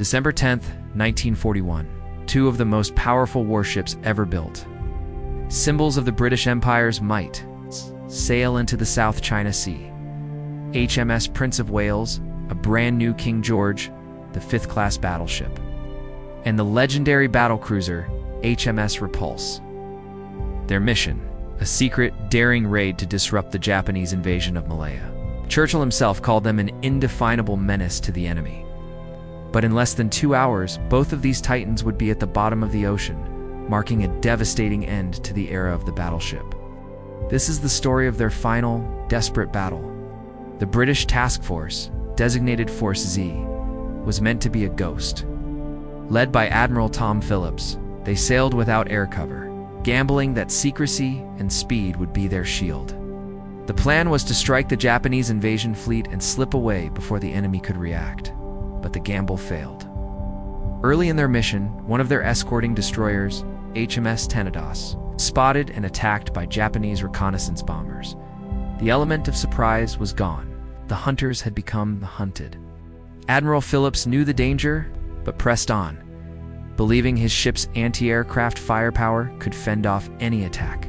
December 10th, 1941. Two of the most powerful warships ever built. Symbols of the British Empire's might sail into the South China Sea. HMS Prince of Wales, a brand new King George, the 5th class battleship. And the legendary battlecruiser, HMS Repulse. Their mission, a secret, daring raid to disrupt the Japanese invasion of Malaya. Churchill himself called them an indefinable menace to the enemy. But in less than 2 hours, both of these titans would be at the bottom of the ocean, marking a devastating end to the era of the battleship. This is the story of their final, desperate battle. The British task force, designated Force Z, was meant to be a ghost. Led by Admiral Phillips, they sailed without air cover, gambling that secrecy and speed would be their shield. The plan was to strike the Japanese invasion fleet and slip away before the enemy could react. But the gamble failed. Early in their mission, one of their escorting destroyers, HMS Torpedo, spotted and attacked by Japanese reconnaissance bombers. The element of surprise was gone. The hunters had become the hunted. Admiral Phillips knew the danger, but pressed on, believing his ship's anti-aircraft firepower could fend off any attack.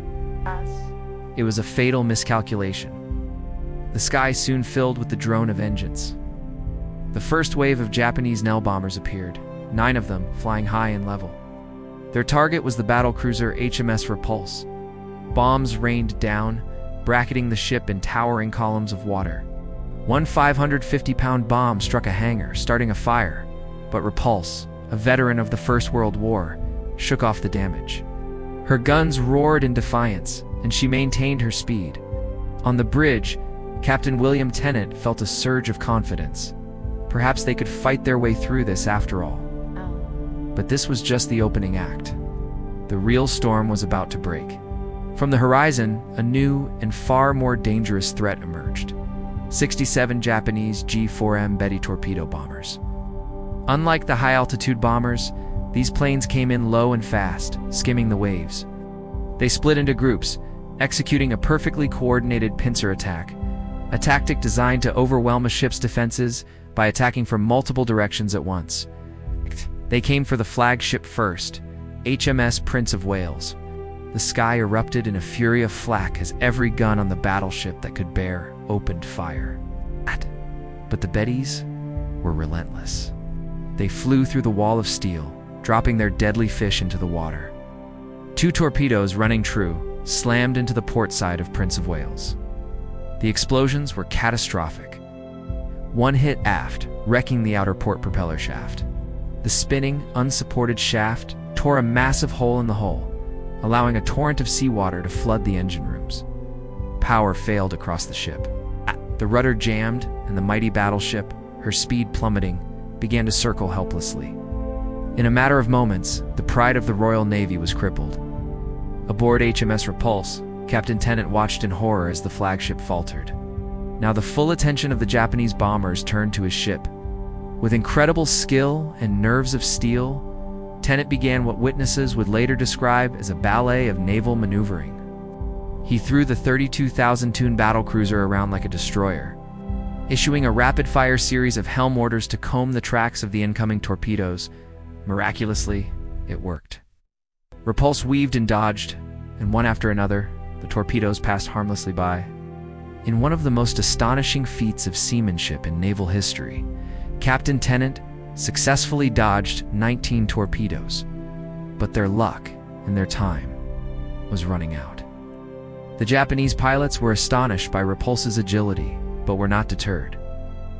It was a fatal miscalculation. The sky soon filled with the drone of vengeance. The first wave of Japanese Nell bombers appeared, 9 of them flying high and level. Their target was the battlecruiser HMS Repulse. Bombs rained down, bracketing the ship in towering columns of water. One 550-pound bomb struck a hangar, starting a fire, but Repulse, a veteran of the First World War, shook off the damage. Her guns roared in defiance, and she maintained her speed. On the bridge, Captain William Tennant felt a surge of confidence. Perhaps they could fight their way through this after all. But this was just the opening act. The real storm was about to break. From the horizon, a new and far more dangerous threat emerged. 67 Japanese G4M Betty torpedo bombers. Unlike the high-altitude bombers, these planes came in low and fast, skimming the waves. They split into groups, executing a perfectly coordinated pincer attack, a tactic designed to overwhelm a ship's defenses by attacking from multiple directions at once. They came for the flagship first, HMS Prince of Wales. The sky erupted in a fury of flak as every gun on the battleship that could bear opened fire. But the Bettys were relentless. They flew through the wall of steel, dropping their deadly fish into the water. 2 torpedoes running true slammed into the port side of Prince of Wales. The explosions were catastrophic. One hit aft, wrecking the outer port propeller shaft. The spinning, unsupported shaft tore a massive hole in the hull, allowing a torrent of seawater to flood the engine rooms. Power failed across the ship. The rudder jammed, and the mighty battleship, her speed plummeting, began to circle helplessly. In a matter of moments, the pride of the Royal Navy was crippled. Aboard HMS Repulse, Captain Tennant watched in horror as the flagship faltered. Now the full attention of the Japanese bombers turned to his ship. With incredible skill and nerves of steel, Tennant began what witnesses would later describe as a ballet of naval maneuvering. He threw the 32,000-ton battlecruiser around like a destroyer, issuing a rapid-fire series of helm orders to comb the tracks of the incoming torpedoes. Miraculously, it worked. Repulse weaved and dodged, and one after another, the torpedoes passed harmlessly by. In one of the most astonishing feats of seamanship in naval history, Captain Tennant successfully dodged 19 torpedoes, but their luck and their time was running out. The Japanese pilots were astonished by Repulse's agility, but were not deterred.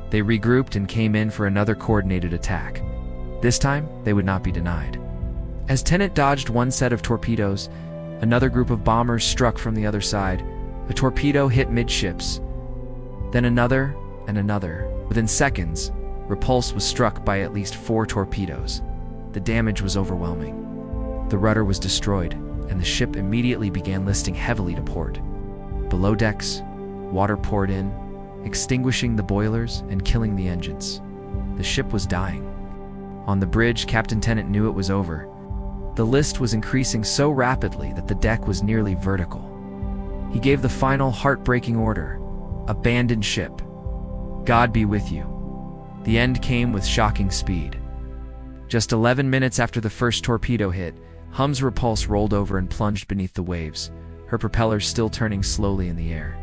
They regrouped and came in for another coordinated attack. This time, they would not be denied. As Tennant dodged one set of torpedoes, another group of bombers struck from the other side. A torpedo hit midships, then another and another. Within seconds, Repulse was struck by at least 4 torpedoes. The damage was overwhelming. The rudder was destroyed, and the ship immediately began listing heavily to port. Below decks, water poured in, extinguishing the boilers and killing the engines. The ship was dying. On the bridge, Captain Tennant knew it was over. The list was increasing so rapidly that the deck was nearly vertical. He gave the final heartbreaking order: abandon ship. God be with you. The end came with shocking speed. Just 11 minutes after the first torpedo hit, HMS Repulse rolled over and plunged beneath the waves, her propellers still turning slowly in the air.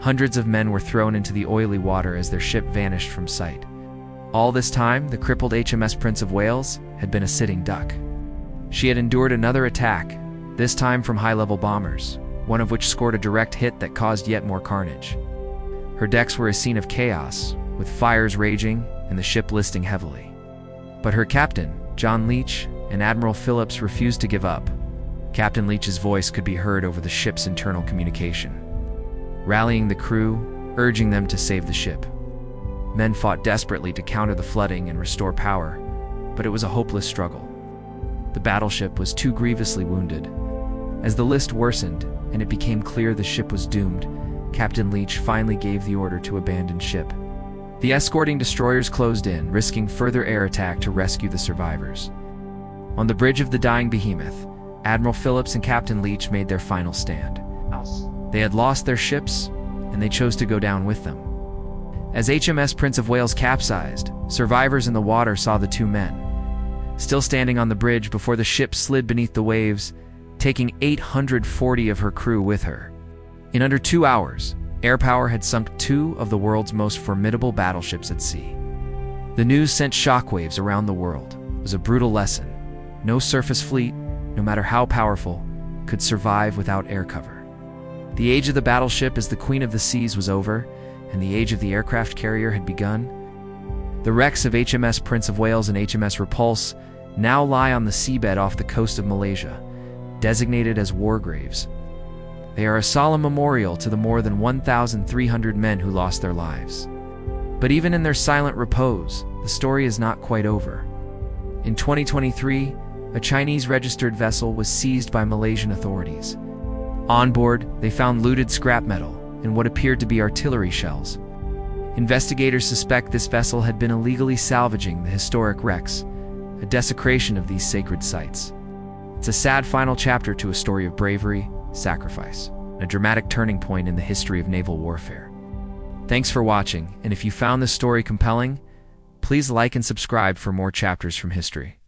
Hundreds of men were thrown into the oily water as their ship vanished from sight. All this time, the crippled HMS Prince of Wales had been a sitting duck. She had endured another attack, this time from high-level bombers, one of which scored a direct hit that caused yet more carnage. Her decks were a scene of chaos, with fires raging and the ship listing heavily. But her captain, John Leach, and Admiral Phillips refused to give up. Captain Leach's voice could be heard over the ship's internal communication, rallying the crew, urging them to save the ship. Men fought desperately to counter the flooding and restore power, but it was a hopeless struggle. The battleship was too grievously wounded. As the list worsened and it became clear the ship was doomed, Captain Leach finally gave the order to abandon ship. The escorting destroyers closed in, risking further air attack to rescue the survivors. On the bridge of the dying behemoth, Admiral Phillips and Captain Leach made their final stand. They had lost their ships, and they chose to go down with them. As HMS Prince of Wales capsized, survivors in the water saw the two men, still standing on the bridge before the ship slid beneath the waves, taking 840 of her crew with her. In under 2 hours, air power had sunk 2 of the world's most formidable battleships at sea. The news sent shockwaves around the world. It was a brutal lesson. No surface fleet, no matter how powerful, could survive without air cover. The age of the battleship as the queen of the seas was over, and the age of the aircraft carrier had begun. The wrecks of HMS Prince of Wales and HMS Repulse now lie on the seabed off the coast of Malaysia, designated as war graves. They are a solemn memorial to the more than 1,300 men who lost their lives. But even in their silent repose, the story is not quite over. In 2023, a Chinese-registered vessel was seized by Malaysian authorities. On board, they found looted scrap metal and what appeared to be artillery shells. Investigators suspect this vessel had been illegally salvaging the historic wrecks, a desecration of these sacred sites. It's a sad final chapter to a story of bravery, sacrifice, and a dramatic turning point in the history of naval warfare. Thanks for watching, and if you found this story compelling, please like and subscribe for more chapters from history.